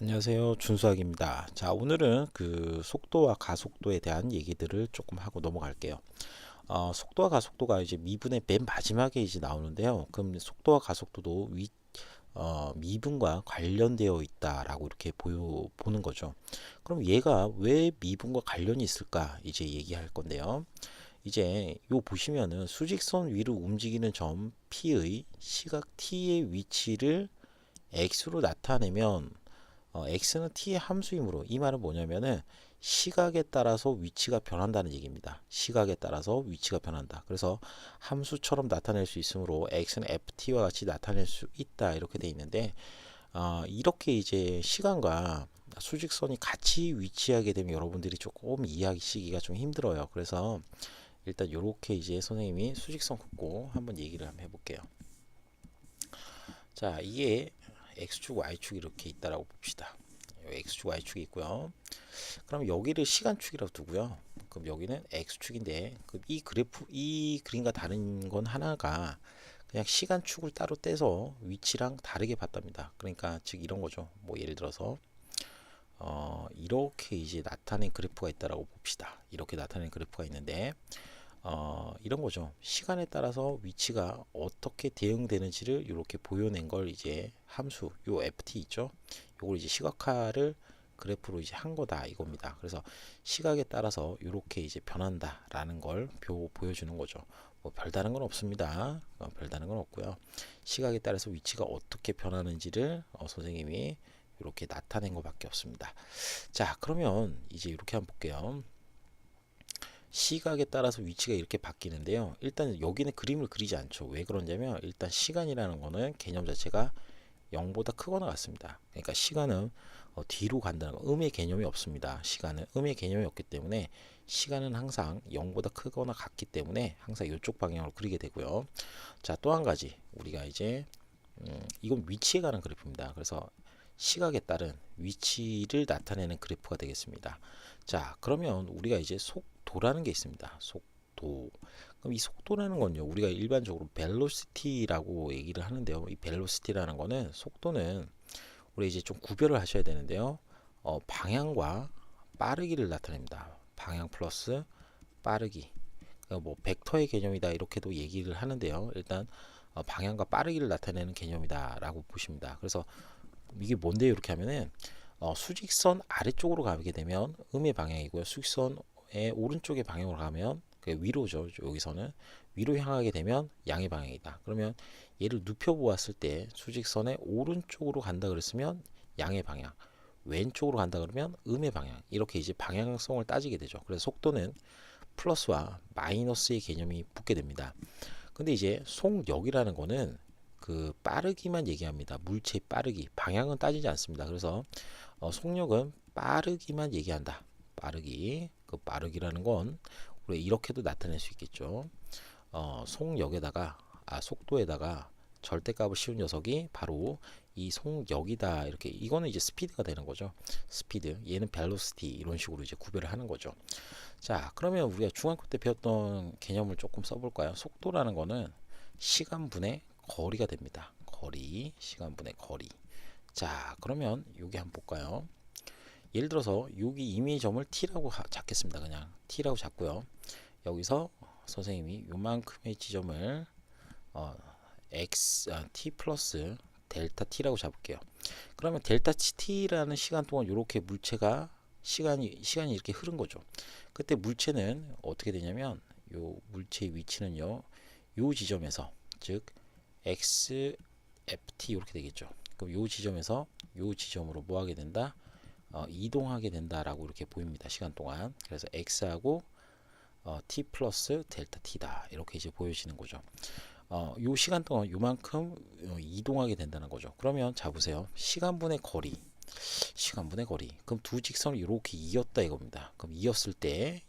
안녕하세요. 준수학입니다. 자, 오늘은 그 속도와 가속도에 대한 얘기들을 조금 하고 넘어갈게요. 속도와 가속도가 이제 미분의 맨 마지막에 이제 나오는데요. 그럼 속도와 가속도도 미분과 관련되어 있다라고 이렇게 보는 거죠. 그럼 얘가 왜 미분과 관련이 있을까? 이제 얘기할 건데요. 이제 요 보시면은 수직선 위로 움직이는 점 P의 시각 T의 위치를 X로 나타내면 x는 t의 함수이므로 이 말은 뭐냐면은 시각에 따라서 위치가 변한다는 얘기입니다. 시각에 따라서 위치가 변한다. 그래서 함수처럼 나타낼 수 있으므로 x는 ft와 같이 나타낼 수 있다 이렇게 돼 있는데 이렇게 이제 시간과 수직선이 같이 위치하게 되면 여러분들이 조금 이해하시기가 좀 힘들어요. 그래서 일단 이렇게 이제 선생님이 수직선 긋고 한번 얘기를 한번 해볼게요. 자, 이게 x축, y축 이렇게 있다라고 봅시다. x축, y축이 있고요. 그럼 여기를 시간축이라고 두고요. 그럼 여기는 x축인데 이 그림과 다른 건 하나가 그냥 시간축을 따로 떼서 위치랑 다르게 봤답니다. 그러니까 즉 이런 거죠. 뭐 예를 들어서 이렇게 이제 나타낸 그래프가 있다라고 봅시다. 이렇게 나타낸 그래프가 있는데 이런 거죠. 시간에 따라서 위치가 어떻게 대응되는지를 이렇게 보여낸 걸 이제 함수 요 ft 있죠. 요걸 이제 시각화를 그래프로 이제 한 거다 이겁니다. 그래서 시각에 따라서 이렇게 이제 변한다라는 걸 보여주는 거죠. 뭐 별다른 건 없습니다. 별다른 건 없고요. 시각에 따라서 위치가 어떻게 변하는지를 선생님이 이렇게 나타낸 것밖에 없습니다. 자, 그러면 이제 이렇게 한번 볼게요. 시각에 따라서 위치가 이렇게 바뀌는데요. 일단 여기는 그림을 그리지 않죠. 왜 그러냐면 일단 시간이라는 거는 개념 자체가 0보다 크거나 같습니다. 그러니까 시간은 뒤로 간다는 거, 음의 개념이 없습니다. 시간은 음의 개념이 없기 때문에 시간은 항상 0보다 크거나 같기 때문에 항상 이쪽 방향으로 그리게 되고요. 자, 또 한 가지 우리가 이제 이건 위치에 관한 그래프입니다. 그래서 시각에 따른 위치를 나타내는 그래프가 되겠습니다. 자, 그러면 우리가 이제 속도라는 게 있습니다. 속도. 그럼 이 속도라는 건요, 우리가 일반적으로 velocity라고 얘기를 하는데요. 이 velocity라는 거는 속도는 우리 이제 좀 구별을 하셔야 되는데요. 방향과 빠르기를 나타냅니다. 방향 플러스 빠르기. 그러니까 뭐 벡터의 개념이다 이렇게도 얘기를 하는데요. 일단 방향과 빠르기를 나타내는 개념이다라고 보십니다. 그래서 이게 뭔데요? 이렇게 하면은 수직선 아래쪽으로 가게 되면 음의 방향이고요. 수직선의 오른쪽의 방향으로 가면 그 위로죠. 여기서는 위로 향하게 되면 양의 방향이다. 그러면 얘를 눕혀 보았을 때 수직선의 오른쪽으로 간다 그랬으면 양의 방향, 왼쪽으로 간다 그러면 음의 방향. 이렇게 이제 방향성을 따지게 되죠. 그래서 속도는 플러스와 마이너스의 개념이 붙게 됩니다. 근데 이제 속력이라는 거는 그 빠르기만 얘기합니다. 물체의 빠르기. 방향은 따지지 않습니다. 그래서 속력은 빠르기만 얘기한다. 빠르기. 그 빠르기라는 건 우리 이렇게도 나타낼 수 있겠죠. 속력에다가 속도에다가 절대값을 씌운 녀석이 바로 이 속력이다. 이렇게 이거는 이제 스피드가 되는 거죠. 스피드. 얘는 벨로시티 이런 식으로 이제 구별을 하는 거죠. 자, 그러면 우리가 중학교 때 배웠던 개념을 조금 써볼까요? 속도라는 거는 시간분의 거리가 됩니다. 거리, 시간분의 거리. 자, 그러면 여기 한번 볼까요? 예를 들어서 여기 임의의 점을 t라고 잡겠습니다. 그냥 t라고 잡고요. 여기서 선생님이 요만큼의 지점을 t 플러스 델타 t라고 잡을게요. 그러면 델타 t라는 시간 동안 이렇게 물체가 시간이 이렇게 흐른 거죠. 그때 물체는 어떻게 되냐면 요 물체의 위치는요. 요 지점에서 즉 x ft 이렇게 되겠죠. 그럼 요 지점에서 요 지점으로 뭐 하게 된다? 이동하게 된다라고 이렇게 보입니다. 시간 동안. 그래서 x하고 t 플러스 델타 t다. 이렇게 이제 보여지는 거죠. 요 시간 동안 요만큼 이동하게 된다는 거죠. 그러면 자 보세요. 시간분의 거리. 시간분의 거리. 그럼 두 직선을 이렇게 이었다 이겁니다. 그럼 이었을 때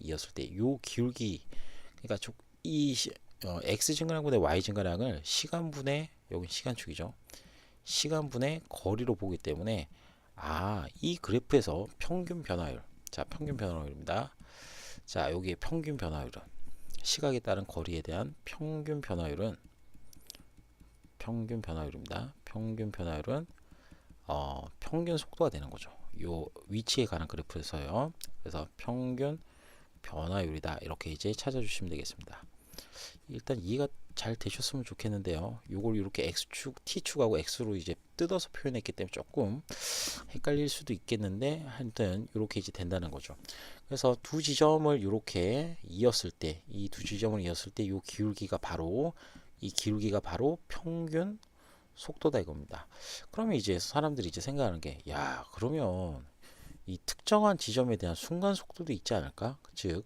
요 기울기 그러니까 이 x 증가량분의 y 증가량을 시간분의 여기 시간축이죠. 시간분의 거리로 보기 때문에 이 그래프에서 평균 변화율. 자, 평균 변화율입니다. 자, 여기에 평균 변화율은 시각에 따른 거리에 대한 평균 변화율입니다. 평균 변화율은 평균 속도가 되는 거죠. 요 위치에 관한 그래프에서요. 그래서 평균 변화율이다. 이렇게 이제 찾아주시면 되겠습니다. 일단 이해가 잘 되셨으면 좋겠는데요. 요걸 이렇게 x축, t축하고 x로 이제 뜯어서 표현했기 때문에 조금 헷갈릴 수도 있겠는데 하여튼 이렇게 이제 된다는 거죠. 그래서 두 지점을 이렇게 이었을 때, 이 두 지점을 이었을 때 이 기울기가 바로 평균 속도다 이겁니다. 그러면 이제 사람들이 이제 생각하는 게, 야, 그러면 이 특정한 지점에 대한 순간 속도도 있지 않을까? 즉,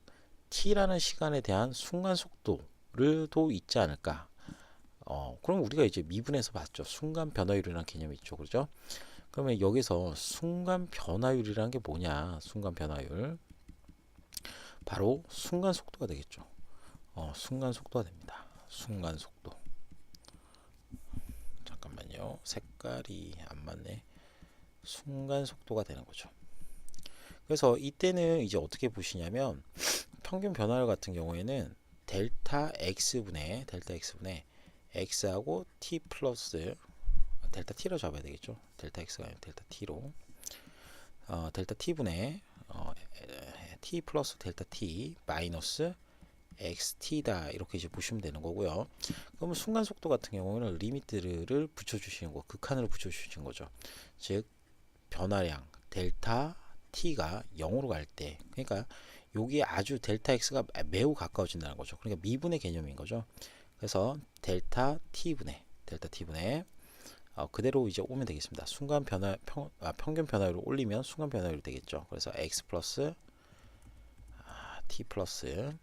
t라는 시간에 대한 순간 속도를 도 있지 않을까? 그럼 우리가 이제 미분해서 봤죠. 순간 변화율이라는 개념이 있죠. 그죠? 그러면 여기서 순간 변화율이라는 게 뭐냐? 순간 변화율. 바로 순간 속도가 되겠죠. 순간 속도가 됩니다. 순간 속도. 잠깐만요. 색깔이 안 맞네. 순간 속도가 되는 거죠. 그래서 이때는 이제 어떻게 보시냐면 평균 변화율 같은 경우에는 델타 x분의 x하고 t 플러스 델타 t로 잡아야 되겠죠. 델타 x가 아니라 델타 t로 델타 t분의 t 플러스 델타 t 마이너스 xt다 이렇게 이제 보시면 되는 거고요. 그러면 순간 속도 같은 경우는 리미트를 붙여주시는 거, 극한으로 붙여주시는 거죠. 즉 변화량 델타 t가 0으로 갈 때, 그러니까 여기 아주 델타 x가 매우 가까워진다는 거죠. 그러니까 미분의 개념인 거죠. 그래서 델타 t분의 그대로 이제 오면 되겠습니다. 순간 변화 평균 변화율을 올리면 순간 변화율이 되겠죠. 그래서 x 플러스 t 플러스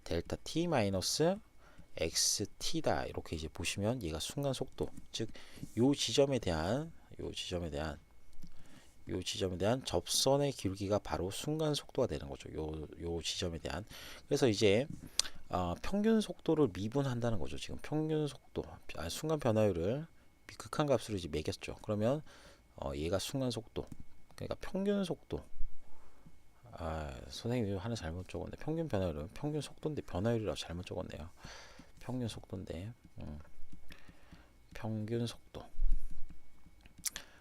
델타 t 마이너스 xt다 이렇게 이제 보시면 얘가 순간 속도, 즉 요 지점에 대한 접선의 기울기가 바로 순간 속도가 되는 거죠. 요 지점에 대한. 그래서 이제 평균 속도를 미분한다는 거죠. 지금 평균 속도, 순간 변화율을 극한값으로 이제 매겼죠. 그러면 얘가 순간 속도, 그러니까 평균 속도. 선생님이 하나 잘못 적었네. 평균 변화율은 평균 속도인데 변화율이라고 잘못 적었네요. 평균 속도인데 평균 속도.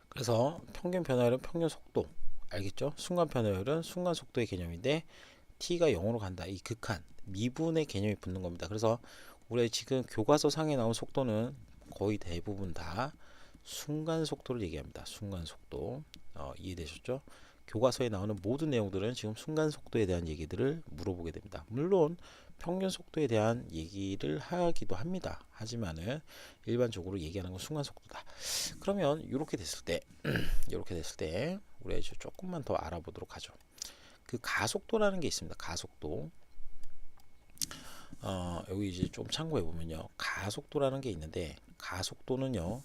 그래서 평균 변화율은 평균 속도. 알겠죠? 순간 변화율은 순간 속도의 개념인데 t가 0으로 간다. 이 극한 미분의 개념이 붙는 겁니다. 그래서 우리 지금 교과서 상에 나온 속도는 거의 대부분 다 순간 속도를 얘기합니다. 순간 속도. 이해되셨죠? 교과서에 나오는 모든 내용들은 지금 순간 속도에 대한 얘기들을 물어보게 됩니다. 물론 평균 속도에 대한 얘기를 하기도 합니다. 하지만은 일반적으로 얘기하는 건 순간 속도다. 그러면 이렇게 됐을 때 우리가 이제 조금만 더 알아보도록 하죠. 그 가속도라는 게 있습니다. 가속도. 여기 이제 좀 참고해 보면요. 가속도라는 게 있는데 가속도는요.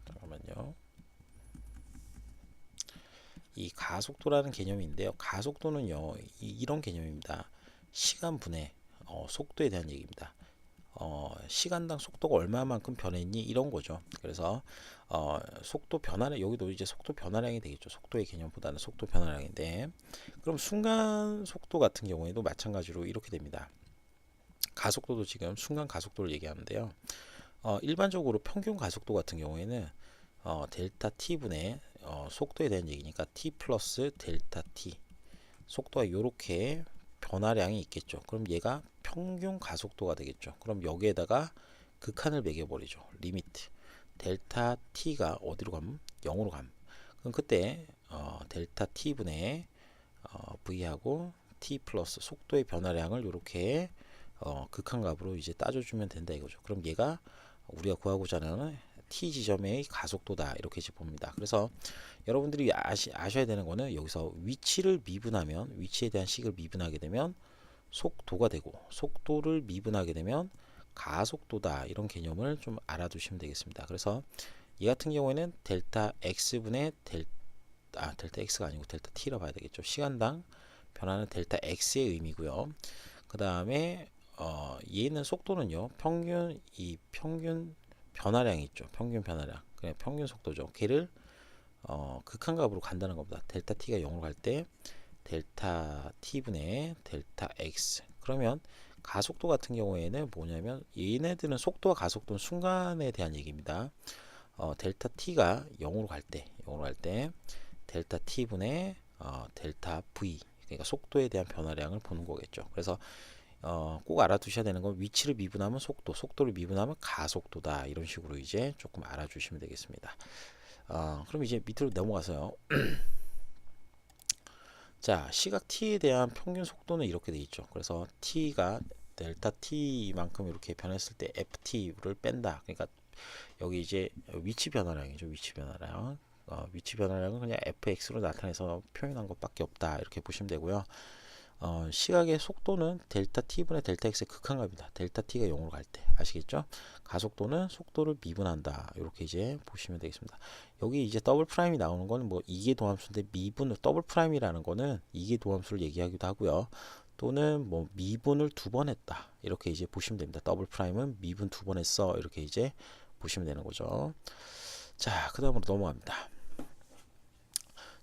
잠깐만요. 이 가속도라는 개념인데요. 가속도는요. 이런 개념입니다. 시간 분해 속도에 대한 얘기입니다. 시간당 속도가 얼마만큼 변했니 이런 거죠. 그래서 속도 변화량, 여기도 이제 속도 변화량이 되겠죠. 속도의 개념보다는 속도 변화량인데, 그럼 순간 속도 같은 경우에도 마찬가지로 이렇게 됩니다. 가속도도 지금 순간 가속도를 얘기하는데요. 일반적으로 평균 가속도 같은 경우에는 델타 t분의 속도에 대한 얘기니까 t 플러스 델타 t, 속도가 이렇게 변화량이 있겠죠. 그럼 얘가 평균 가속도가 되겠죠. 그럼 여기에다가 극한을 매겨버리죠. 리미트 델타 t가 어디로 가면 0으로 감. 그럼 그때 델타 t분의 v하고 t 플러스 속도의 변화량을 이렇게 극한값으로 이제 따져주면 된다 이거죠. 그럼 얘가 우리가 구하고자 하는 t 지점의 가속도다 이렇게 이제 봅니다. 그래서 여러분들이 아셔야 되는 거는 여기서 위치를 미분하면, 위치에 대한 식을 미분하게 되면 속도가 되고, 속도를 미분하게 되면 가속도다 이런 개념을 좀 알아두시면 되겠습니다. 그래서 이 같은 경우에는 델타 x분의 델타 x가 아니고 델타 t라 봐야 되겠죠. 시간당 변화는 델타 x의 의미고요. 그 다음에 얘는 속도는요. 평균 변화량이 있죠. 평균 변화량. 그냥 평균 속도죠. 걔를 극한값으로 간다는 겁니다. 델타 t가 0으로 갈 때 델타 t분의 델타 x. 그러면 가속도 같은 경우에는 뭐냐면 얘네들은 속도와 가속도는 순간에 대한 얘기입니다. 델타 t가 0으로 갈 때, 델타 t분의 델타 v, 그러니까 속도에 대한 변화량을 보는 거겠죠. 그래서 꼭 알아두셔야 되는 건 위치를 미분하면 속도를 미분하면 가속도다. 이런 식으로 이제 조금 알아주시면 되겠습니다. 그럼 이제 밑으로 넘어가서요. 자, 시각 t에 대한 평균 속도는 이렇게 돼 있죠. 그래서 t가 델타 t만큼 이렇게 변했을 때 ft를 뺀다. 그러니까 여기 이제 위치 변화량이죠. 위치 변화량. 위치 변화량은 그냥 fx로 나타내서 표현한 것밖에 없다. 이렇게 보시면 되고요. 시각의 속도는 델타 t분의 델타 x의 극한값이다. 델타 t가 0으로 갈 때. 아시겠죠? 가속도는 속도를 미분한다. 이렇게 이제 보시면 되겠습니다. 여기 이제 더블 프라임이 나오는 거는 뭐 이계 도함수인데 미분, 더블 프라임이라는 거는 이계 도함수를 얘기하기도 하고요. 또는 뭐 미분을 2번 했다. 이렇게 이제 보시면 됩니다. 더블 프라임은 미분 2번 했어. 이렇게 이제 보시면 되는 거죠. 자, 그 다음으로 넘어갑니다.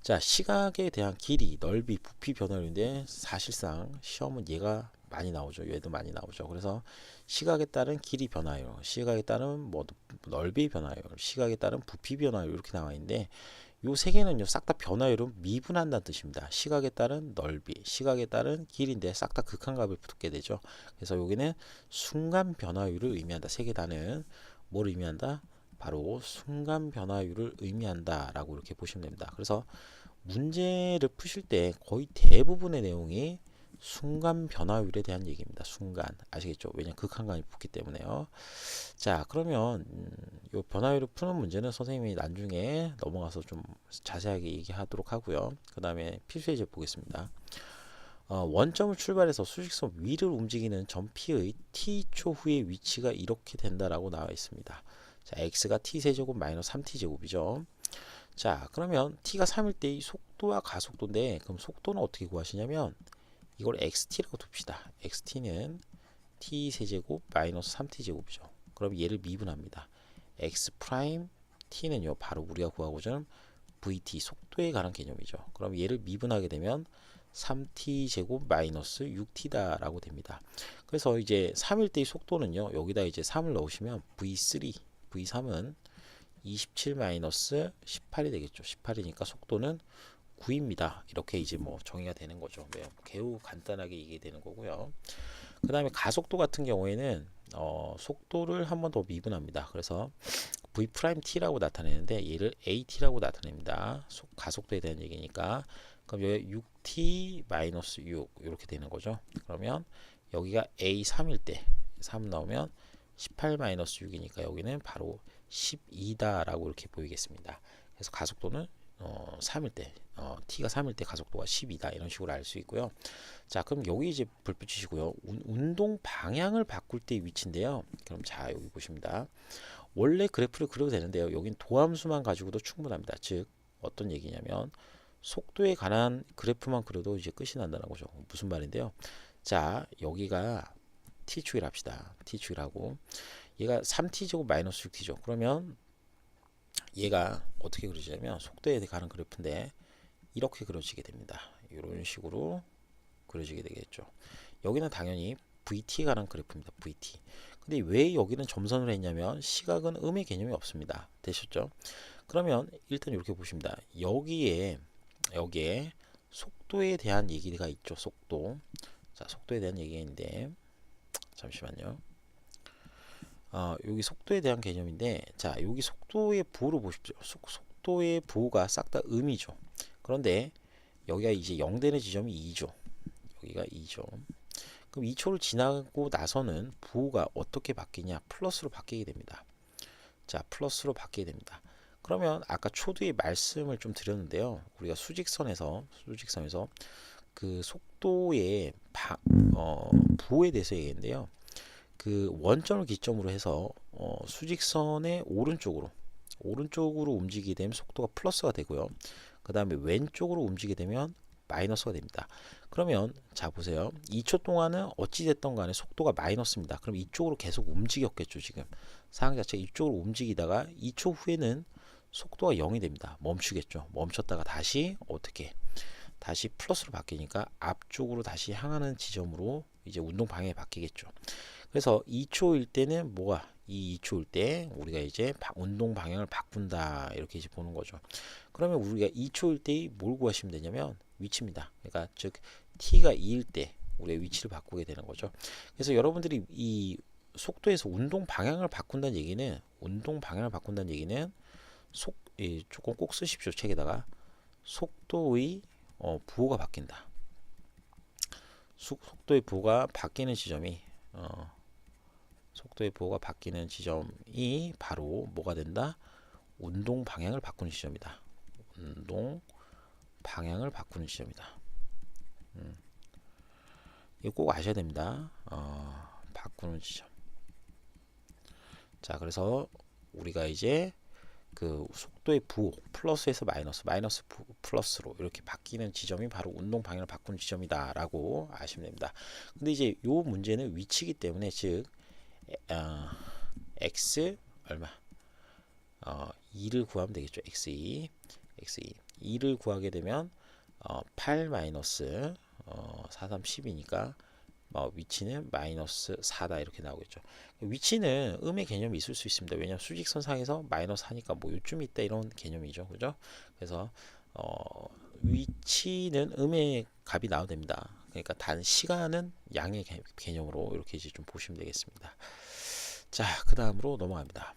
자, 시각에 대한 길이, 넓이, 부피 변화율인데 사실상 시험은 얘가 많이 나오죠. 얘도 많이 나오죠. 그래서 시각에 따른 길이 변화율, 시각에 따른 뭐 넓이 변화율, 시각에 따른 부피 변화율 이렇게 나와 있는데 요 세 개는요 싹 다 변화율은 미분한다는 뜻입니다. 시각에 따른 넓이, 시각에 따른 길인데 싹 다 극한값을 붙게 되죠. 그래서 여기는 순간 변화율을 의미한다. 세 개 다는 뭘 의미한다? 바로 순간 변화율을 의미한다 라고 이렇게 보시면 됩니다. 그래서 문제를 푸실 때 거의 대부분의 내용이 순간 변화율에 대한 얘기입니다. 순간. 아시겠죠? 왜냐면 극한감이 붙기 때문에요. 자, 그러면 이 변화율을 푸는 문제는 선생님이 나중에 넘어가서 좀 자세하게 얘기하도록 하고요. 그 다음에 필수 예제 보겠습니다. 원점을 출발해서 수직선 위를 움직이는 점 P의 t초 후의 위치가 이렇게 된다라고 나와 있습니다. 자, x가 t세제곱 마이너스 3t제곱이죠. 자, 그러면 t가 3일 때 이 속도와 가속도인데 그럼 속도는 어떻게 구하시냐면 이걸 xt라고 둡시다. xt는 t세제곱 마이너스 3t제곱이죠. 그럼 얘를 미분합니다. x 프라임 t는요 바로 우리가 구하고자 하는 vt 속도에 관한 개념이죠. 그럼 얘를 미분하게 되면 3t제곱 마이너스 6t다 라고 됩니다. 그래서 이제 3일 때의 속도는요 여기다 이제 3을 넣으시면 v3은 27 마이너스 18이 되겠죠. 18이니까 속도는 9입니다. 이렇게 이제 뭐 정의가 되는 거죠. 매우 간단하게 이게 되는 거고요. 그 다음에 가속도 같은 경우에는 속도를 한 번 더 미분합니다. 그래서 v 프라임 t라고 나타내는데 얘를 at라고 나타냅니다. 가속도에 대한 얘기니까 그럼 여기 6t 마이너스 6 이렇게 되는 거죠. 그러면 여기가 a3일 때 3 나오면 18 마이너스 6이니까 여기는 바로 12다 라고 이렇게 보이겠습니다. 그래서 가속도는 3일 때 t가 3일 때 가속도가 10이다 이런 식으로 알 수 있고요. 자, 그럼 여기 이제 불 붙이시고요. 운동 방향을 바꿀 때의 위치인데요. 그럼 자, 여기 보십니다. 원래 그래프를 그려도 되는데요. 여긴 도함수만 가지고도 충분합니다. 즉 어떤 얘기냐면 속도에 관한 그래프만 그려도 이제 끝이 난다는 거죠. 무슨 말인데요. 자, 여기가 t축이라 합시다. t축이라고 얘가 3t제곱 마이너스 6t죠. 그러면 얘가 어떻게 그려지냐면 속도에 관한 그래프인데 이렇게 그려지게 됩니다. 이런 식으로 그려지게 되겠죠. 여기는 당연히 VT에 관한 그래프입니다. VT. 근데 왜 여기는 점선을 했냐면 시각은 음의 개념이 없습니다. 되셨죠? 그러면 일단 이렇게 보십니다. 여기에 속도에 대한 얘기가 있죠. 속도. 자, 속도에 대한 얘기가 있는데 잠시만요. 여기 속도에 대한 개념인데 자, 여기 속도의 부호를 보십시오. 속도의 부호가 싹 다 음이죠. 그런데 여기가 이제 0 되는 지점이 2죠. 여기가 2죠. 그럼 2초를 지나고 나서는 부호가 어떻게 바뀌냐? 플러스로 바뀌게 됩니다. 자, 플러스로 바뀌게 됩니다. 그러면 아까 초두에 말씀을 좀 드렸는데요. 우리가 수직선에서 그 속도의 부호에 대해서 얘기했는데요. 그 원점을 기점으로 해서 수직선의 오른쪽으로 움직이게 되면 속도가 플러스가 되고요. 그 다음에 왼쪽으로 움직이게 되면 마이너스가 됩니다. 그러면 자 보세요. 2초 동안은 어찌됐던 간에 속도가 마이너스입니다. 그럼 이쪽으로 계속 움직였겠죠. 지금 상황 자체가 이쪽으로 움직이다가 2초 후에는 속도가 0이 됩니다. 멈추겠죠. 멈췄다가 다시 다시 플러스로 바뀌니까 앞쪽으로 다시 향하는 지점으로 이제 운동 방향이 바뀌겠죠. 그래서 2초일 때는 뭐가 이 2초일 때 우리가 이제 운동 방향을 바꾼다 이렇게 이제 보는 거죠. 그러면 우리가 2초일 때 뭘 구하시면 되냐면 위치입니다. 그러니까 즉 t가 2일 때 우리의 위치를 바꾸게 되는 거죠. 그래서 여러분들이 이 속도에서 운동 방향을 바꾼다는 얘기는 조금 꼭 쓰십시오. 책에다가 속도의 부호가 바뀐다. 속도의 부호가 바뀌는 지점이 바로 뭐가 된다? 운동 방향을 바꾸는 지점이다. 운동 방향을 바꾸는 지점이다. 이거 꼭 아셔야 됩니다. 바꾸는 지점. 자, 우리가 이제 그 속도의 부호 플러스에서 마이너스 플러스로 이렇게 바뀌는 지점이 바로 운동 방향을 바꾸는 지점이다라고 아시면 됩니다. 근데 이제 요 문제는 위치이기 때문에 즉 x 얼마 2를 구하면 되겠죠. x2 2를 구하게 되면 8 마이너스 4, 3, 10이니까 위치는 마이너스 4다 이렇게 나오겠죠. 위치는 음의 개념이 있을 수 있습니다. 왜냐하면 수직선상에서 마이너스 하니까 뭐 요쯤 있다 이런 개념이죠. 그죠? 그래서 위치는 음의 값이 나와도 됩니다. 그러니까 단 시간은 양의 개념으로 이렇게 이제 좀 보시면 되겠습니다. 자, 그 다음으로 넘어갑니다.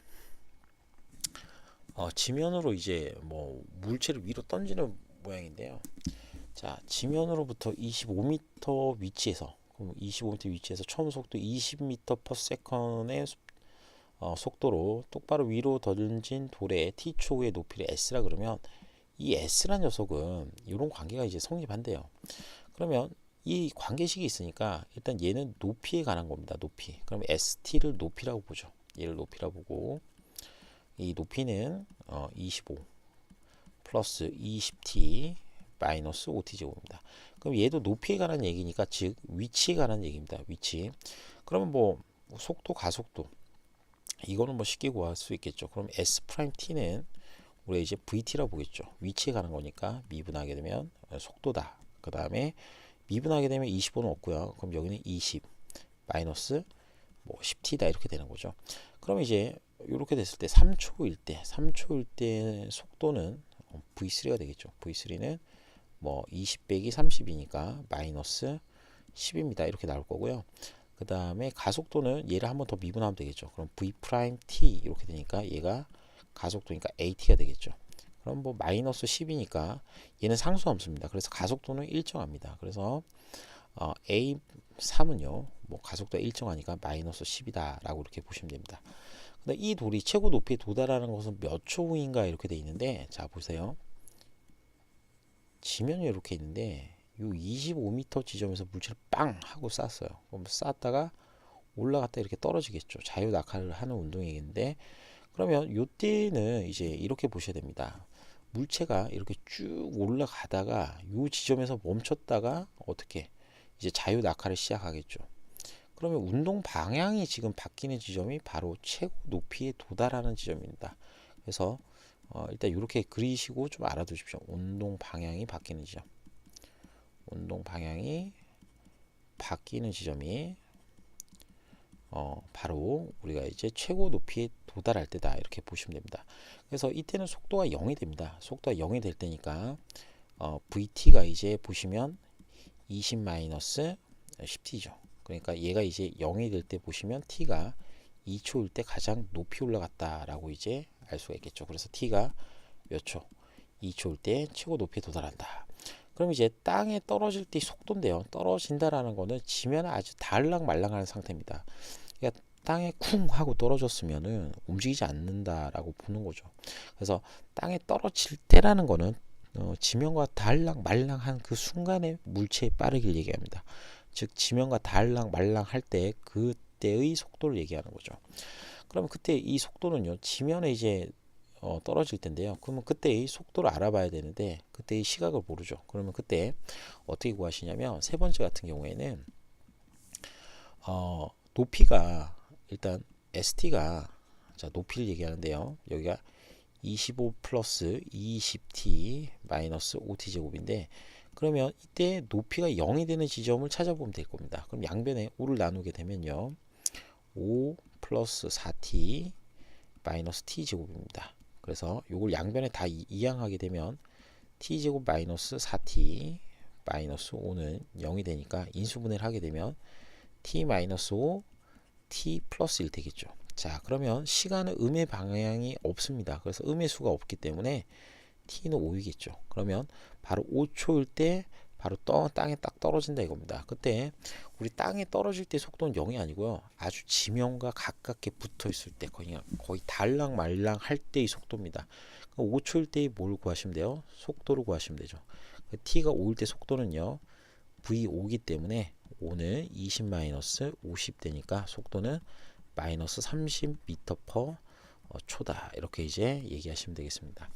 지면으로 이제 뭐 물체를 위로 던지는 모양인데요. 자, 지면으로부터 25m 위치에서 그럼 25m 위치에서 처음 속도 20m/s의 속도로 똑바로 위로 던진 돌의 t초의 높이를 s라 그러면 이 s란 녀석은 이런 관계가 이제 성립한대요. 그러면 이 관계식이 있으니까 일단 얘는 높이에 관한 겁니다. 높이. 그럼 st를 높이라고 보죠. 얘를 높이라고 보고 이 높이는 25 플러스 20t 마이너스 5t 제곱입니다. 그럼 얘도 높이에 관한 얘기니까 즉 위치에 관한 얘기입니다. 위치. 그러면 뭐 속도, 가속도 이거는 뭐 쉽게 구할 수 있겠죠. 그럼 s'(t는) 우리가 이제 vt라고 보겠죠. 위치에 관한 거니까 미분하게 되면 속도다. 그 다음에 미분하게 되면 25는 없고요. 그럼 여기는 20 마이너스 뭐 10t다 이렇게 되는 거죠. 그럼 이제 이렇게 됐을 때 3초일 때 속도는 v3가 되겠죠. v3는 뭐 20 빼기 30이니까 마이너스 10입니다. 이렇게 나올 거고요. 그 다음에 가속도는 얘를 한번 더 미분하면 되겠죠. 그럼 v'(t) 이렇게 되니까 얘가 가속도니까 at가 되겠죠. 그럼 뭐 마이너스 10이니까 얘는 상수함수입니다. 그래서 가속도는 일정합니다. 그래서 A3은요 뭐 가속도가 일정하니까 마이너스 10이다 라고 이렇게 보시면 됩니다. 근데 이 돌이 최고 높이에 도달하는 것은 몇 초 후인가 이렇게 돼 있는데, 자 보세요. 지면이 이렇게 있는데 요 25m 지점에서 물체를 빵 하고 쐈어요. 그럼 쐈다가 올라갔다 이렇게 떨어지겠죠. 자유 낙하를 하는 운동이겠는데, 그러면 요때는 이제 이렇게 보셔야 됩니다. 물체가 이렇게 쭉 올라가다가 요 지점에서 멈췄다가 어떻게 이제 자유 낙하를 시작하겠죠. 그러면 운동 방향이 지금 바뀌는 지점이 바로 최고 높이에 도달하는 지점입니다. 그래서 일단 이렇게 그리시고 좀 알아두십시오. 운동 방향이 바뀌는 지점. 운동 방향이 바뀌는 지점이 바로 우리가 이제 최고 높이에 도달할 때다 이렇게 보시면 됩니다. 그래서 이때는 속도가 0이 됩니다. 속도가 0이 될 때니까 vt가 이제 보시면 20 마이너스 10t죠. 그러니까 얘가 이제 0이 될 때 보시면 t가 2초일 때 가장 높이 올라갔다라고 이제 알 수가 있겠죠. 그래서 t가 몇 초? 2초일 때 최고 높이에 도달한다. 그럼 이제 땅에 떨어질 때 속도인데요. 떨어진다라는 거는 지면에 아주 달랑말랑하는 상태입니다. 그러니까 땅에 쿵 하고 떨어졌으면은 움직이지 않는다라고 보는 거죠. 그래서 땅에 떨어질 때라는 거는 지면과 달랑말랑한 그 순간에 물체의 빠르기를 얘기합니다. 즉 지면과 달랑말랑할 때 그때의 속도를 얘기하는 거죠. 그러면 그때 이 속도는요 지면에 이제 떨어질 텐데요. 그러면 그때의 속도를 알아봐야 되는데 그때의 시각을 모르죠. 그러면 그때 어떻게 구하시냐면 세 번째 같은 경우에는 높이가 일단 st가 자 높이를 얘기하는데요. 여기가 25 플러스 20t 마이너스 5t 제곱인데, 그러면 이때 높이가 0이 되는 지점을 찾아보면 될 겁니다. 그럼 양변에 5를 나누게 되면요 5 플러스 4t 마이너스 t제곱입니다. 그래서 요걸 양변에 다 이항하게 되면 t제곱 마이너스 4t 마이너스 5는 0이 되니까 인수분해를 하게 되면 t 마이너스 5 t 플러스 1 되겠죠. 자, 그러면 시간은 음의 방향이 없습니다. 그래서 음의 수가 없기 때문에 t는 5이겠죠. 그러면 바로 5초일 때 바로 땅에 딱 떨어진다 이겁니다. 그때 우리 땅에 떨어질 때 속도는 0이 아니고요. 아주 지면과 가깝게 붙어 있을 때 거의 달랑말랑 할 때의 속도입니다. 5초일 때 뭘 구하시면 돼요? 속도를 구하시면 되죠. t가 5일 때 속도는요. v5이기 때문에 5는 20-50 되니까 속도는 마이너스 30m/초다. 이렇게 이제 얘기하시면 되겠습니다.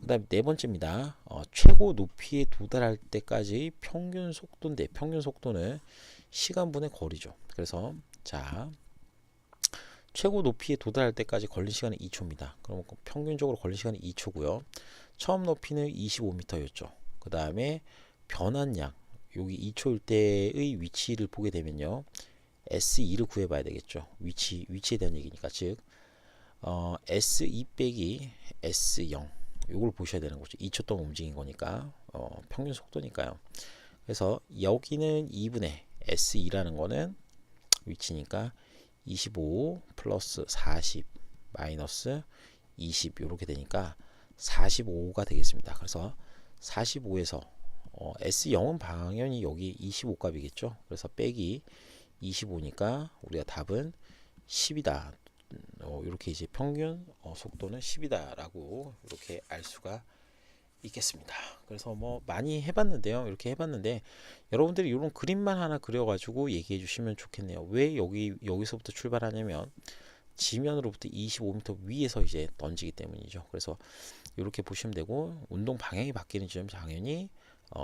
그 다음 네 번째입니다. 최고 높이에 도달할 때까지 평균 속도인데 평균 속도는 시간분의 거리죠. 그래서 자 최고 높이에 도달할 때까지 걸린 시간은 2초입니다. 그럼 평균적으로 걸린 시간이 2초고요. 처음 높이는 25m였죠. 그 다음에 변환량 여기 2초일 때의 위치를 보게 되면요. S2를 구해봐야 되겠죠. 위치에 대한 얘기니까 즉 S2 빼기 S0 요걸 보셔야 되는 거죠. 2초 동안 움직인 거니까 평균 속도니까요. 그래서 여기는 2분의 S2라는 거는 위치니까 25 플러스 40 마이너스 20 이렇게 되니까 45가 되겠습니다. 그래서 45에서 S0은 당연히 여기 25 값이겠죠. 그래서 빼기 25니까 우리가 답은 10이다. 이렇게 이제 평균 속도는 10이다 라고 이렇게 알 수가 있겠습니다. 그래서 뭐 많이 해봤는데요. 이렇게 해봤는데 여러분들이 이런 그림만 하나 그려가지고 얘기해 주시면 좋겠네요. 왜 여기서부터 출발하냐면 지면으로부터 25m 위에서 이제 던지기 때문이죠. 그래서 이렇게 보시면 되고 운동 방향이 바뀌는 지점 당연히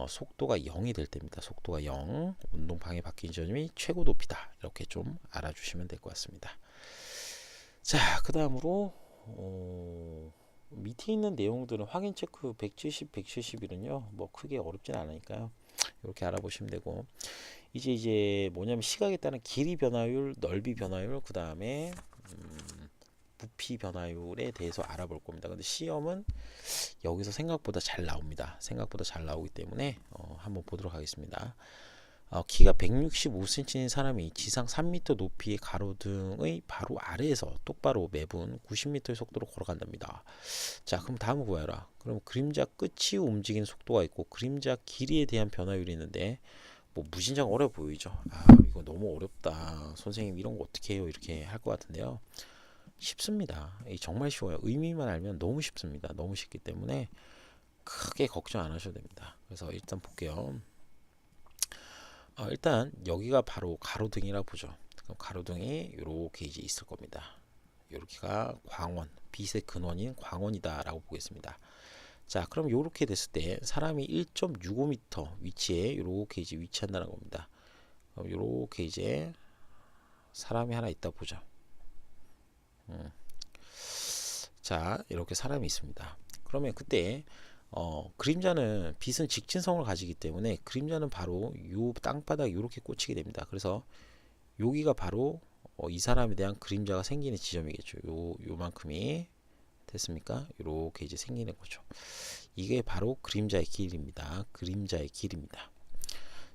속도가 0이 될 때입니다. 속도가 0, 운동 방향이 바뀌는 지점이 최고 높이다. 이렇게 좀 알아주시면 될 것 같습니다. 자, 그 다음으로 밑에 있는 내용들은 확인 체크 170, 171은요 뭐 크게 어렵진 않으니까요. 이렇게 알아보시면 되고 이제 뭐냐면 시각에 따른 길이 변화율, 넓이 변화율, 그 다음에 부피 변화율에 대해서 알아볼 겁니다. 근데 시험은 여기서 생각보다 잘 나옵니다. 생각보다 잘 나오기 때문에 한번 보도록 하겠습니다. 키가 165cm인 사람이 지상 3m 높이의 가로등의 바로 아래에서 똑바로 매분 90m의 속도로 걸어간답니다. 자, 그럼 다음을 구해라. 그럼 그림자 끝이 움직이는 속도가 있고 그림자 길이에 대한 변화율이 있는데 뭐 무진장 어려 보이죠. 이거 너무 어렵다. 선생님 이런 거 어떻게 해요? 이렇게 할 것 같은데요. 쉽습니다. 정말 쉬워요. 의미만 알면 너무 쉽습니다. 너무 쉽기 때문에 크게 걱정 안 하셔도 됩니다. 그래서 일단 볼게요. 일단 여기가 바로 가로등이라 보죠. 그럼 가로등이 이렇게 이제 있을 겁니다. 이렇게가 광원, 빛의 근원인 광원이다 라고 보겠습니다. 자, 그럼 이렇게 됐을 때 사람이 1.65m 위치에 이렇게 이제 위치한다는 겁니다. 그럼 이렇게 이제 사람이 하나 있다 보죠. 자, 이렇게 사람이 있습니다. 그러면 그때 그림자는 빛은 직진성을 가지기 때문에 그림자는 바로 요 땅바닥 이렇게 꽂히게 됩니다. 그래서 여기가 바로 이 사람에 대한 그림자가 생기는 지점이겠죠. 요만큼이 됐습니까? 이렇게 이제 생기는 거죠. 이게 바로 그림자의 길입니다. 그림자의 길입니다.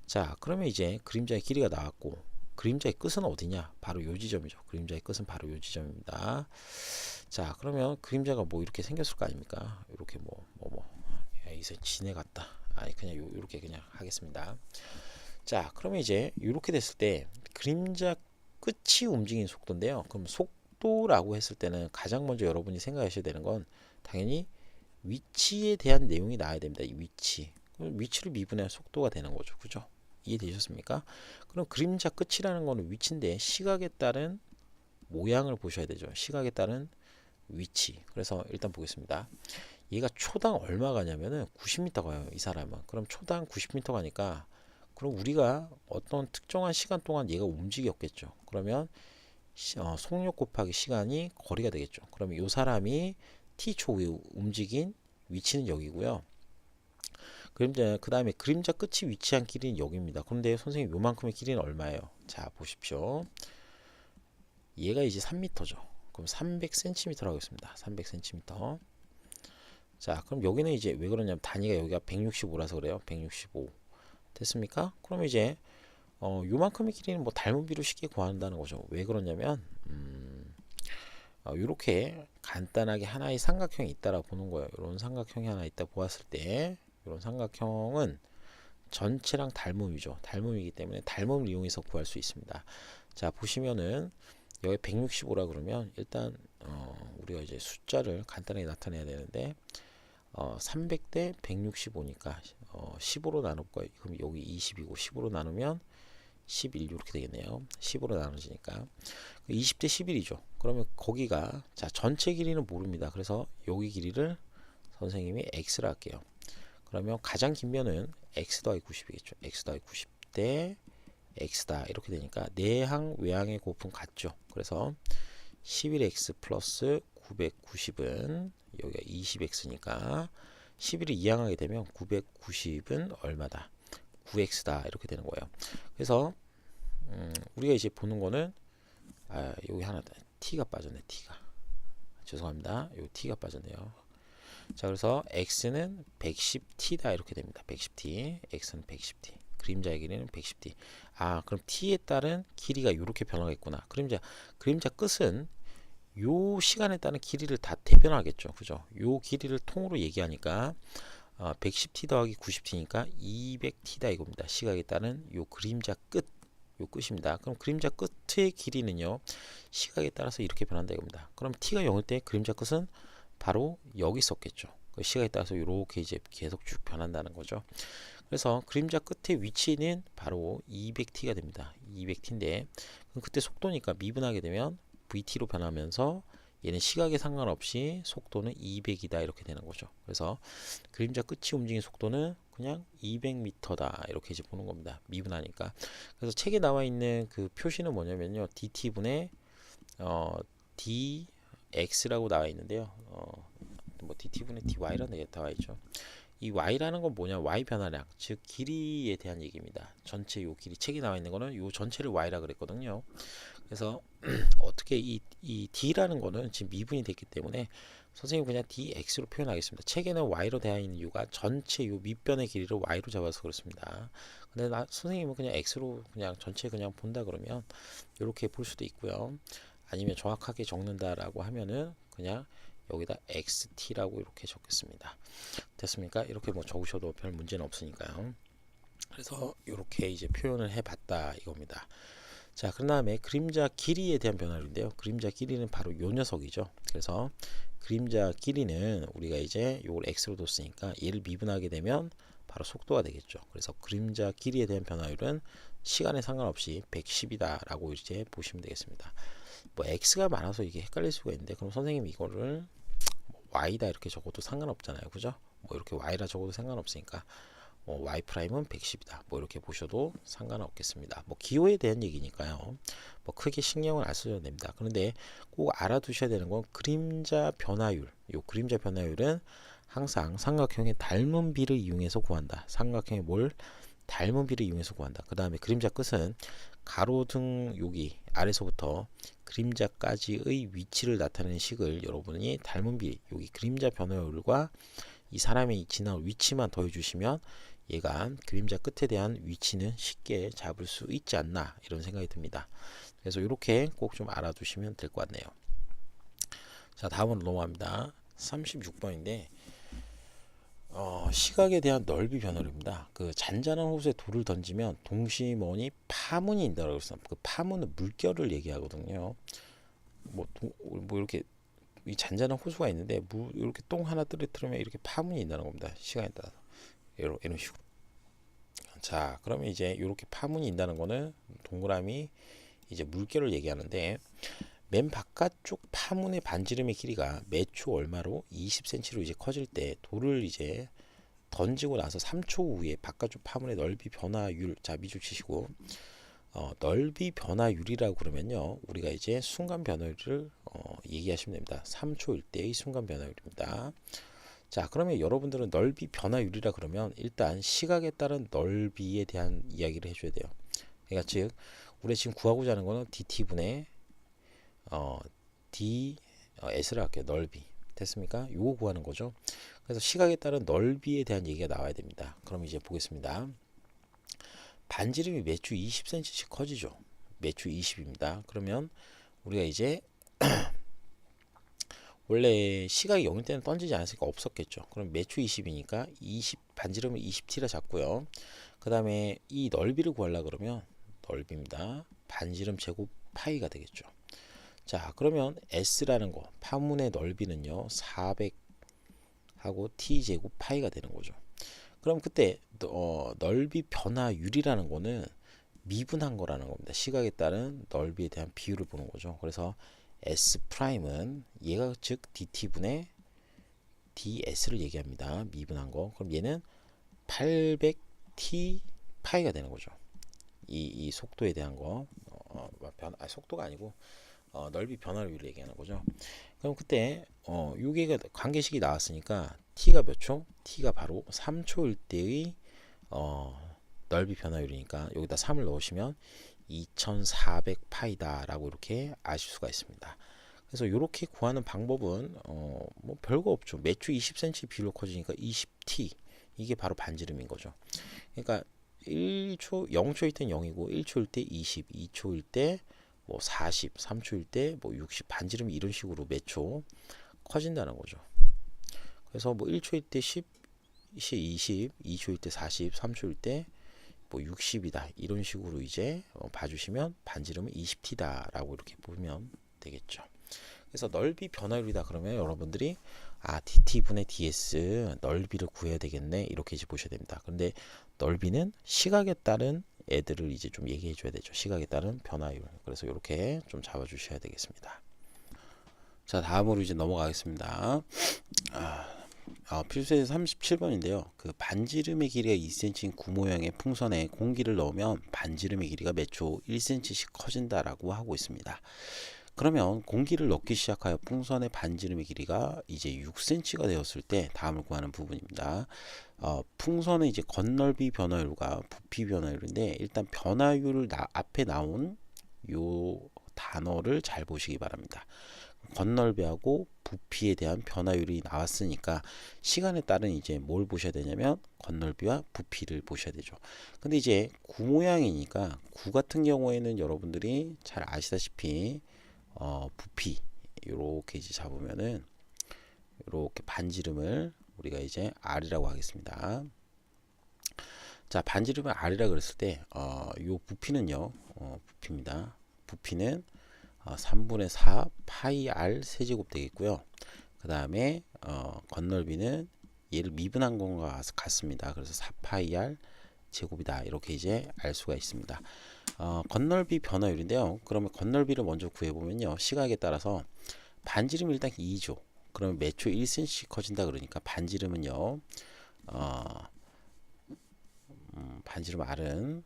자, 그러면 이제 그림자의 길이가 나왔고 그림자의 끝은 어디냐? 바로 요 지점이죠. 그림자의 끝은 바로 요 지점입니다. 자, 그러면 그림자가 뭐 이렇게 생겼을 거 아닙니까? 이렇게 이제 지네 같다. 아니 그냥 요렇게 그냥 하겠습니다. 자, 그러면 이제 이렇게 됐을 때 그림자 끝이 움직이는 속도인데요. 그럼 속도라고 했을 때는 가장 먼저 여러분이 생각하셔야 되는 건 당연히 위치에 대한 내용이 나와야 됩니다. 이 위치. 위치를 미분해야 속도가 되는 거죠. 그죠? 이해되셨습니까? 그럼 그림자 끝이라는 거는 위치인데 시각에 따른 모양을 보셔야 되죠. 시각에 따른 위치. 그래서 일단 보겠습니다. 얘가 초당 얼마 가냐면은 90m 가요. 이 사람은. 그럼 초당 90m 가니까 그럼 우리가 어떤 특정한 시간 동안 얘가 움직였겠죠. 그러면 속력 곱하기 시간이 거리가 되겠죠. 그러면 이 사람이 t초 후에 움직인 위치는 여기고요. 그 다음에 그림자 끝이 위치한 길이는 여기입니다. 그런데 선생님 요만큼의 길이는 얼마예요? 자, 보십시오. 얘가 이제 3m죠. 그럼 300cm라고 하겠습니다. 300cm. 자, 그럼 여기는 이제 왜 그러냐면 단위가 여기가 165라서 그래요. 165. 됐습니까? 그럼 이제 요만큼의 길이는 뭐 닮은비로 쉽게 구한다는 거죠. 왜 그러냐면 이렇게 간단하게 하나의 삼각형이 있다라고 보는 거예요. 이런 삼각형이 하나 있다 보았을 때 이런 삼각형은 전체랑 닮음이죠. 닮음이기 때문에 닮음을 이용해서 구할 수 있습니다. 자, 보시면은 여기 165라 그러면 일단 우리가 이제 숫자를 간단하게 나타내야 되는데 300대 165니까 15로 나눌 거예요. 그럼 여기 20이고 15로 나누면 11 이렇게 되겠네요. 15로 나눠지니까 20대 11이죠. 그러면 거기가 자 전체 길이는 모릅니다. 그래서 여기 길이를 선생님이 x라 할게요. 그러면 가장 긴 면은 x 더하기 90이겠죠. x 더하기 90대 x다 이렇게 되니까 내항 외항의 곱은 같죠. 그래서 11x 플러스 990은 여기가 20x니까 11을 이항하게 되면 990은 얼마다? 9x다 이렇게 되는 거예요. 그래서 우리가 이제 보는 거는 여기 하나 t가 빠졌네. t가 죄송합니다. 요 t가 빠졌네요. 자, 그래서 x는 110t다 이렇게 됩니다. 110t x는 110t 그림자의 길이는 110t. 그럼 t에 따른 길이가 이렇게 변하겠구나. 그림자 끝은 요 시간에 따른 길이를 다 대변하겠죠. 그죠? 요 길이를 통으로 얘기하니까 110t 더하기 90t니까 200t다 이겁니다. 시각에 따른 요 그림자 끝, 요 끝입니다. 그럼 그림자 끝의 길이는요, 시각에 따라서 이렇게 변한다 이겁니다. 그럼 t가 0일 때 그림자 끝은 바로 여기 있었겠죠. 그 시각에 따라서 이렇게 이제 계속 쭉 변한다는 거죠. 그래서 그림자 끝의 위치는 바로 200t가 됩니다. 200t인데 그때 속도니까 미분하게 되면 vt로 변하면서 얘는 시각에 상관없이 속도는 200이다 이렇게 되는 거죠. 그래서 그림자 끝이 움직이는 속도는 그냥 200m다 이렇게 이제 보는 겁니다. 미분하니까. 그래서 책에 나와 있는 그 표시는 뭐냐면요, dt분의 dx라고 나와 있는데요. 뭐 dt분의 dy라는 게 나와 있죠. 이 y라는 건 뭐냐? y 변화량, 즉 길이에 대한 얘기입니다. 전체 요 길이 책에 나와 있는 거는 요 전체를 y라 그랬거든요. 그래서 어떻게 이 d라는 거는 지금 미분이 됐기 때문에 선생님 그냥 dx로 표현하겠습니다. 책에는 y로 되어 있는 이유가 전체 요 밑변의 길이를 y로 잡아서 그렇습니다. 근데 선생님은 그냥 x로 그냥 전체 그냥 본다 그러면 이렇게 볼 수도 있고요. 아니면 정확하게 적는다라고 하면은 그냥 여기다 xt라고 이렇게 적겠습니다. 됐습니까? 이렇게 뭐 적으셔도 별 문제는 없으니까요. 그래서 이렇게 이제 표현을 해봤다 이겁니다. 자, 그 다음에 그림자 길이에 대한 변화인데요. 그림자 길이는 바로 요 녀석이죠. 그래서 그림자 길이는 우리가 이제 요걸 x로 뒀으니까 얘를 미분하게 되면 바로 속도가 되겠죠. 그래서 그림자 길이에 대한 변화율은 시간에 상관없이 110이다 라고 이제 보시면 되겠습니다. 뭐 x가 많아서 이게 헷갈릴 수가 있는데 그럼 선생님 이거를 y다 이렇게 적어도 상관없잖아요. 그죠? 뭐 이렇게 y라 적어도 상관없으니까 y 프라임은 110이다. 뭐 이렇게 보셔도 상관은 없겠습니다. 뭐 기호에 대한 얘기니까요. 뭐 크게 신경을 안 쓰셔도 됩니다. 그런데 꼭 알아두셔야 되는 건 그림자 변화율. 요 그림자 변화율은 항상 삼각형의 닮은 비를 이용해서 구한다. 삼각형의 뭘 닮은 비를 이용해서 구한다. 그 다음에 그림자 끝은 가로등 여기 아래서부터 그림자까지의 위치를 나타내는 식을 여러분이 닮은 비, 여기 그림자 변화율과 이 사람이 지나올 위치만 더해주시면 얘가 그림자 끝에 대한 위치는 쉽게 잡을 수 있지 않나 이런 생각이 듭니다. 그래서 이렇게 꼭 좀 알아두시면 될 것 같네요. 자, 다음으로 넘어갑니다. 36번인데 시각에 대한 넓이 변화입니다. 그 잔잔한 호수에 돌을 던지면 동시머니 파문이 인다고 했습니다. 그 파문은 물결을 얘기하거든요. 뭐 이렇게 이 잔잔한 호수가 있는데 이렇게 똥 하나 떨어뜨리면 이렇게 파문이 인다는 겁니다. 시간에 따라서 이런 식으로. 자, 그러면 이제 이렇게 파문이 인다는 거는 동그라미 이제 물결을 얘기하는데 맨 바깥쪽 파문의 반지름의 길이가 매초 얼마로 20cm로 이제 커질 때 돌을 이제 던지고 나서 3초 후에 바깥쪽 파문의 넓이 변화율, 자 미줄 치시고 넓이 변화율이라고 그러면요 우리가 이제 순간 변화율을 얘기하시면 됩니다. 3초일 때의 순간 변화율입니다. 자, 그러면 여러분들은 넓이 변화율이라 그러면 일단 시각에 따른 넓이에 대한 이야기를 해줘야 돼요. 그러니까 즉 우리가 지금 구하고자 하는 거는 dt분의 어, S를 할게요. 넓이. 됐습니까? 요거 구하는 거죠. 그래서 시각에 따른 넓이에 대한 얘기가 나와야 됩니다. 그럼 이제 보겠습니다. 반지름이 매추 20cm씩 커지죠. 매추 20입니다. 그러면 우리가 이제 원래 시각이 0일 때는 던지지 않았으니까 없었겠죠. 그럼 매추 20이니까 20 반지름을 20t라 잡고요. 그 다음에 이 넓이를 구하려 그러면 넓이입니다. 반지름 제곱 파이가 되겠죠. 자, 그러면 S라는 거 파문의 넓이는요 400 하고 t 제곱 파이가 되는 거죠. 그럼 그때 넓이 변화율이라는 거는 미분한 거라는 겁니다. 시각에 따른 넓이에 대한 비율을 보는 거죠. 그래서 S 프라임은 얘가 즉 dt분의 ds를 얘기합니다. 미분한 거. 그럼 얘는 800t 파이가 되는 거죠. 이 속도에 대한 거. 속도가 아니고 넓이 변화율을 얘기하는 거죠. 그럼 그때 요게 관계식이 나왔으니까 t가 몇 초? t가 바로 3초일 때의 넓이 변화율이니까 여기다 3을 넣으시면 2400파이다 라고 이렇게 아실 수가 있습니다. 그래서 이렇게 구하는 방법은 뭐 별거 없죠. 매추 20cm 비율로 커지니까 20t 이게 바로 반지름인 거죠. 그러니까 1초 0초일 땐 0이고 1초일 때 20, 2초일 때 뭐 40, 3초일 때 뭐 60 반지름이 이런 식으로 매초 커진다는 거죠. 그래서 뭐 1초일 때 10, 20, 2초일 때 40, 3초일 때 뭐 60이다 이런 식으로 이제 봐주시면 반지름은 20t다 라고 이렇게 보면 되겠죠. 그래서 넓이 변화율이다 그러면 여러분들이 dt분의 ds 넓이를 구해야 되겠네 이렇게 이제 보셔야 됩니다. 그런데 넓이는 시각에 따른 애들을 이제 좀 얘기해 줘야 되죠. 시각에 따른 변화율. 그래서 이렇게 좀 잡아 주셔야 되겠습니다. 자, 다음으로 이제 넘어가겠습니다. 필수의 37번인데요. 그 반지름의 길이가 2cm인 구모형의 풍선에 공기를 넣으면 반지름의 길이가 매초 1cm씩 커진다라고 하고 있습니다. 그러면 공기를 넣기 시작하여 풍선의 반지름의 길이가 이제 6cm가 되었을 때 다음을 구하는 부분입니다. 풍선의 이제 건넓이 변화율과 부피 변화율인데 일단 변화율을 앞에 나온 요 단어를 잘 보시기 바랍니다. 건넓이하고 부피에 대한 변화율이 나왔으니까 시간에 따른 이제 뭘 보셔야 되냐면 건넓이와 부피를 보셔야 되죠. 근데 이제 구 모양이니까 구 같은 경우에는 여러분들이 잘 아시다시피 부피 이렇게 이제 잡으면은 이렇게 반지름을 우리가 이제 R이라고 하겠습니다. 자, 반지름을 R이라 그랬을 때 요 부피는요 부피입니다. 부피는 3분의 4 파이 R 세제곱 되겠고요. 그 다음에 건넓이는 얘를 미분한 것과 같습니다. 그래서 4파이 R 제곱이다 이렇게 이제 알 수가 있습니다. 건넓이 변화율인데요. 그러면 건넓이를 먼저 구해보면요. 시각에 따라서 반지름 일단 2죠. 그러면 매초 1cm씩 커진다 그러니까 반지름은요. 반지름 R은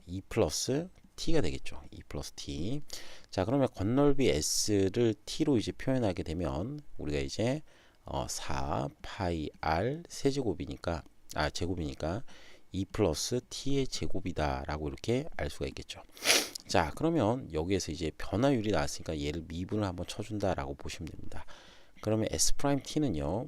2 플러스 t가 되겠죠. 2 플러스 t. 자, 그러면 건넓이 s를 t로 이제 표현하게 되면 우리가 이제 4 파이 r 세제곱이니까 제곱이니까 2 플러스 t의 제곱이다 라고 이렇게 알 수가 있겠죠. 자, 그러면 여기에서 이제 변화율이 나왔으니까 얘를 미분을 한번 쳐준다 라고 보시면 됩니다. 그러면 s 프라임 t는요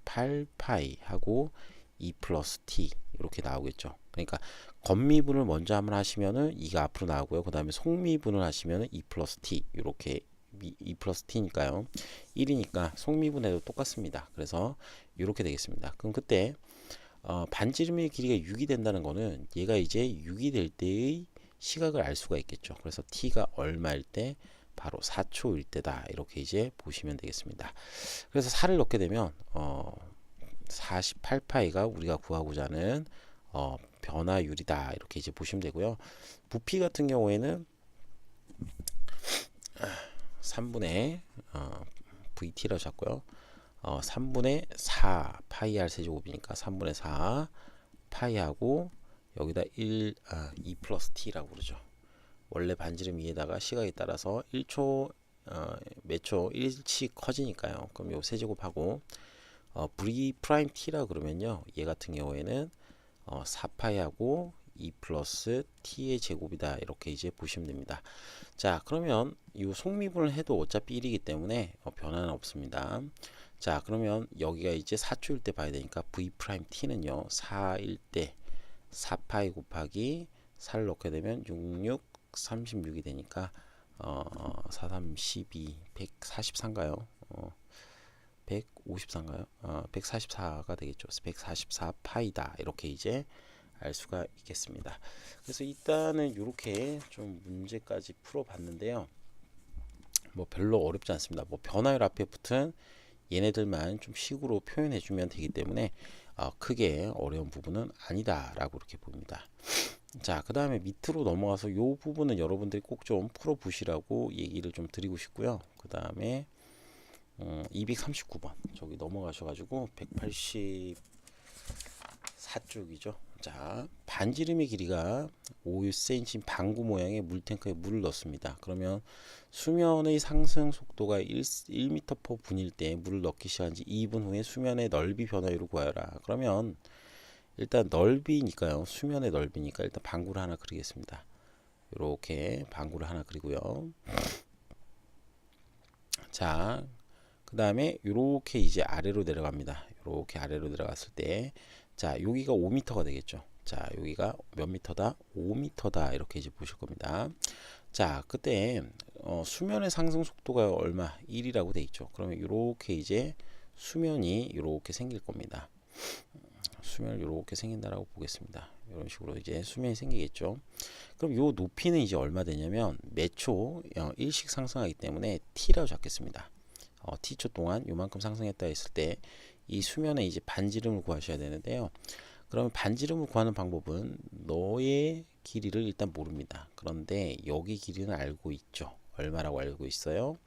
8파이 하고 2 플러스 t 이렇게 나오겠죠. 그러니까 건미분을 먼저 한번 하시면은 2가 앞으로 나오고요. 그 다음에 속미분을 하시면은 2 플러스 t 이렇게 2 플러스 t니까요 1이니까 속미분해도 똑같습니다. 그래서 이렇게 되겠습니다. 그럼 그때 반지름의 길이가 6이 된다는 거는 얘가 이제 6이 될 때의 시각을 알 수가 있겠죠. 그래서 t가 얼마일 때 바로 4초일 때다 이렇게 이제 보시면 되겠습니다. 그래서 4를 넣게 되면 48파이가 우리가 구하고자 하는 변화율이다 이렇게 이제 보시면 되고요. 부피 같은 경우에는 3분의 VT라고 잡고요. 3분의 4 파이 R 세제곱이니까 3분의 4 파이하고 여기다 2 플러스 T라고 그러죠. 원래 반지름 위에다가 시각에 따라서 1초 매초 1씩 커지니까요. 그럼 요 세제곱하고 V 프라임 T라 그러면요. 얘 같은 경우에는 4파이하고 2 플러스 t의 제곱이다. 이렇게 이제 보시면 됩니다. 자, 그러면 이 속미분을 해도 어차피 1이기 때문에 변화는 없습니다. 자, 그러면 여기가 이제 4초일 때 봐야 되니까 v 프라임 t는요 4일 때 4파이 곱하기 4를 넣게 되면 66 36이 되니까 4, 3, 12 143가요? 154인가요? 144가 되겠죠. 144 파이다. 이렇게 이제 알 수가 있겠습니다. 그래서 일단은 이렇게 좀 문제까지 풀어봤는데요. 뭐 별로 어렵지 않습니다. 뭐 변화율 앞에 붙은 얘네들만 좀 식으로 표현해주면 되기 때문에 크게 어려운 부분은 아니다라고 이렇게 보입니다. 자, 그 다음에 밑으로 넘어가서 이 부분은 여러분들이 꼭 좀 풀어보시라고 얘기를 좀 드리고 싶고요. 그 다음에 239번 저기 넘어가셔가지고 184쪽이죠. 자, 반지름의 길이가 5cm 방구 모양의 물탱크에 물을 넣습니다. 그러면 수면의 상승 속도가 1m/s 분일 때 물을 넣기 시작한 지 2분 후에 수면의 넓이 변화율을 구하여라. 그러면 일단 넓이니까요. 수면의 넓이니까 일단 방구를 하나 그리겠습니다. 이렇게 방구를 하나 그리고요. 자, 그 다음에 이렇게 이제 아래로 내려갑니다. 이렇게 아래로 내려갔을 때, 자, 여기가 5m가 되겠죠. 자, 여기가 몇 미터다? 5m다. 이렇게 이제 보실 겁니다. 자, 그때 수면의 상승 속도가 얼마? 1이라고 돼 있죠. 그러면 이렇게 이제 수면이 이렇게 생길 겁니다. 수면을 이렇게 생긴다라고 보겠습니다. 이런 식으로 이제 수면이 생기겠죠. 그럼 요 높이는 이제 얼마 되냐면 매초 1씩 상승하기 때문에 t라고 잡겠습니다. t초 동안 요만큼 상승했다 했을 때 이 수면에 이제 반지름을 구하셔야 되는데요. 그러면 반지름을 구하는 방법은 너의 길이를 일단 모릅니다. 그런데 여기 길이는 알고 있죠. 얼마라고 알고 있어요?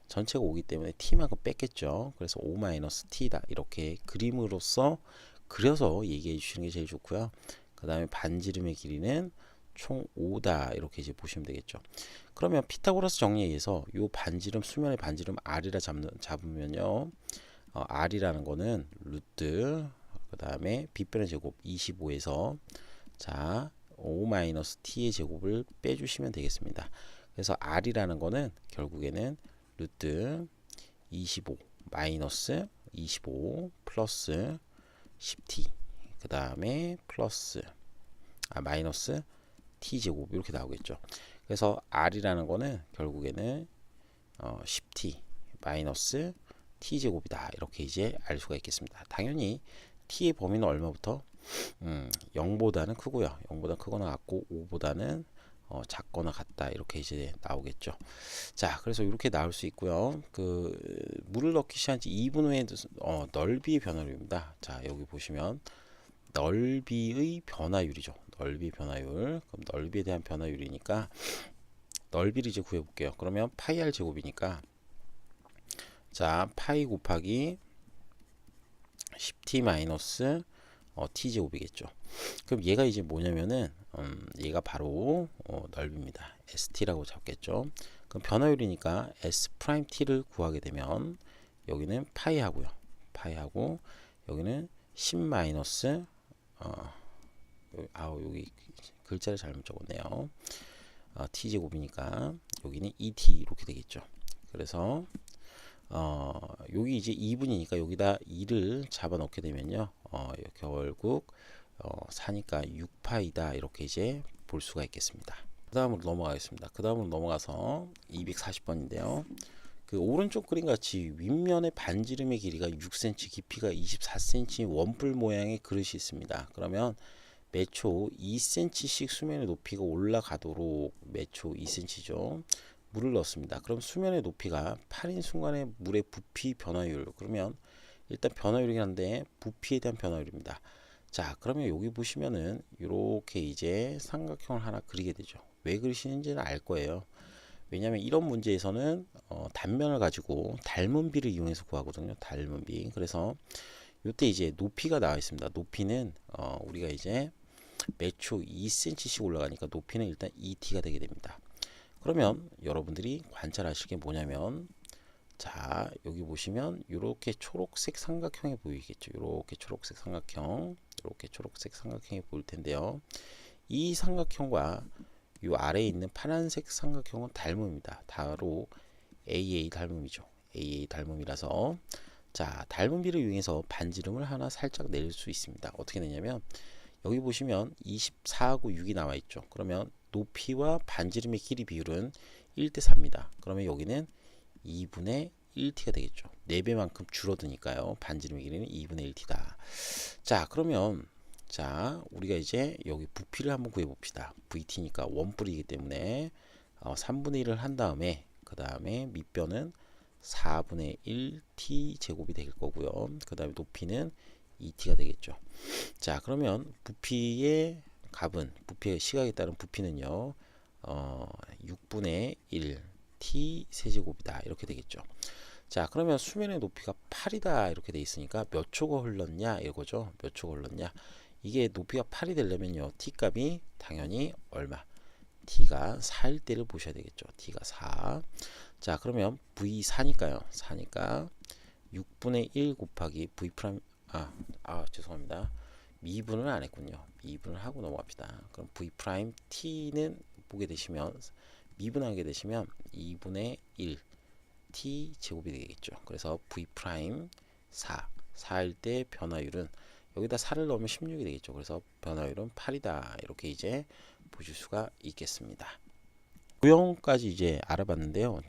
전체가 5기 때문에 t만큼 뺐겠죠. 그래서 5-t다. 이렇게 그림으로써 그려서 얘기해 주시는 게 제일 좋고요. 그 다음에 반지름의 길이는 총 5다. 이렇게 이제 보시면 되겠죠. 그러면 피타고라스 정리에 의해서 요 반지름, 수면의 반지름 R이라 잡으면요. R이라는 거는 루트, 그 다음에 빗변의 제곱 25에서 자 5-t의 제곱을 빼주시면 되겠습니다. 그래서 R이라는 거는 결국에는 루트 25 마이너스 25 플러스 10t 그 다음에 플러스 마이너스 t제곱 이렇게 나오겠죠. 그래서 R이라는 거는 결국에는 10t 마이너스 t제곱이다. 이렇게 이제 알 수가 있겠습니다. 당연히 t의 범위는 얼마부터? 0보다는 크고요. 0보다 크거나 같고 5보다는 작거나 같다. 이렇게 이제 나오겠죠. 자, 그래서 이렇게 나올 수 있고요. 그 물을 넣기 시작한 지 2분 후에 넓이의 변화율입니다. 자, 여기 보시면 넓이의 변화율이죠. 넓이 변화율. 그럼 넓이에 대한 변화율이니까 넓이를 이제 구해 볼게요. 그러면 파이 r 제곱이니까 자, 파이 곱하기 10t 마이너스 t 제곱이겠죠. 그럼 얘가 이제 뭐냐면은 얘가 바로 넓이입니다. st라고 잡겠죠. 그럼 변화율이니까 s 프라임 t를 구하게 되면 여기는 파이 하고요. 파이 하고 여기는 10 마이너스 여기 글자를 잘못 적었네요. t 제곱이니까 여기는 2t 이렇게 되겠죠. 그래서 여기 이제 2분이니까 여기다 2를 잡아 넣게 되면요. 결국 4니까 6파이다. 이렇게 이제 볼 수가 있겠습니다. 그 다음으로 넘어가겠습니다. 그 다음으로 넘어가서 240번인데요. 그 오른쪽 그림 같이 윗면의 반지름의 길이가 6cm, 깊이가 24cm 원뿔 모양의 그릇이 있습니다. 그러면 매초 2cm씩 수면의 높이가 올라가도록 매초 2cm죠. 물을 넣습니다. 그럼 수면의 높이가 8인 순간의 물의 부피 변화율. 그러면 일단 변화율이긴 한데 부피에 대한 변화율입니다. 자, 그러면 여기 보시면은 이렇게 이제 삼각형을 하나 그리게 되죠. 왜 그리시는지는 알 거예요. 왜냐하면 이런 문제에서는 단면을 가지고 닮은 비를 이용해서 구하거든요. 닮은 비. 그래서 이때 이제 높이가 나와 있습니다. 높이는 우리가 이제 매초 2cm씩 올라가니까 높이는 일단 2t가 되게 됩니다. 그러면 여러분들이 관찰하실 게 뭐냐면 자, 여기 보시면 이렇게 초록색 삼각형이 보이겠죠. 이렇게 초록색 삼각형, 이렇게 초록색 삼각형이 보일 텐데요. 이 삼각형과 이 아래에 있는 파란색 삼각형은 닮음입니다. 바로 AA 닮음이죠. AA 닮음이라서 자, 닮음비를 이용해서 반지름을 하나 살짝 낼 수 있습니다. 어떻게 내냐면 여기 보시면 24하고 6이 나와 있죠. 그러면 높이와 반지름의 길이 비율은 1대 4입니다. 그러면 여기는 2분의 1t가 되겠죠. 4배만큼 줄어드니까요. 반지름의 길이는 2분의 1t다. 자, 그러면 자, 우리가 이제 여기 부피를 한번 구해 봅시다. VT니까 원뿔이기 때문에 3분의 1을 한 다음에 그 다음에 밑변은 4분의 1t 제곱이 될 거고요. 그 다음에 높이는 2t가 되겠죠. 자, 그러면 부피의 값은 부피의 시각에 따른 부피는요. 6분의 1 t 세제곱이다. 이렇게 되겠죠. 자, 그러면 수면의 높이가 8이다. 이렇게 돼 있으니까 몇 초가 흘렀냐 이거죠. 몇 초가 흘렀냐. 이게 높이가 8이 되려면요. t 값이 당연히 얼마? t가 4일 때를 보셔야 되겠죠. t가 4. 자, 그러면 v4니까요. 4니까 6분의 1 곱하기 v 프라임 죄송합니다. 미분을 안 했군요. 미분을 하고 넘어갑시다. 그럼 v 프라임 t는 보게 되시면 미분하게 되시면 2분의 1 t 제곱이 되겠죠. 그래서 v 프라임 4일 때 변화율은 여기다 4를 넣으면 16이 되겠죠. 그래서 변화율은 8이다. 이렇게 이제 보실 수가 있겠습니다. 도형까지 이제 알아봤는데요.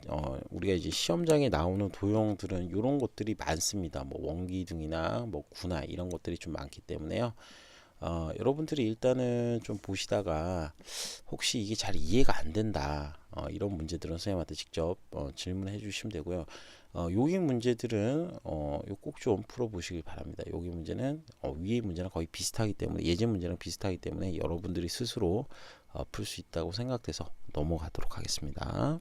우리가 이제 시험장에 나오는 도형들은 이런 것들이 많습니다. 뭐 원기둥이나 뭐 구나 이런 것들이 좀 많기 때문에요. 여러분들이 일단은 좀 보시다가 혹시 이게 잘 이해가 안 된다. 이런 문제들은 선생님한테 직접 질문해 주시면 되고요. 여기 문제들은 꼭 좀 풀어보시길 바랍니다. 여기 문제는 위의 문제랑 거의 비슷하기 때문에 예제 문제랑 비슷하기 때문에 여러분들이 스스로 풀 수 있다고 생각돼서 넘어가도록 하겠습니다.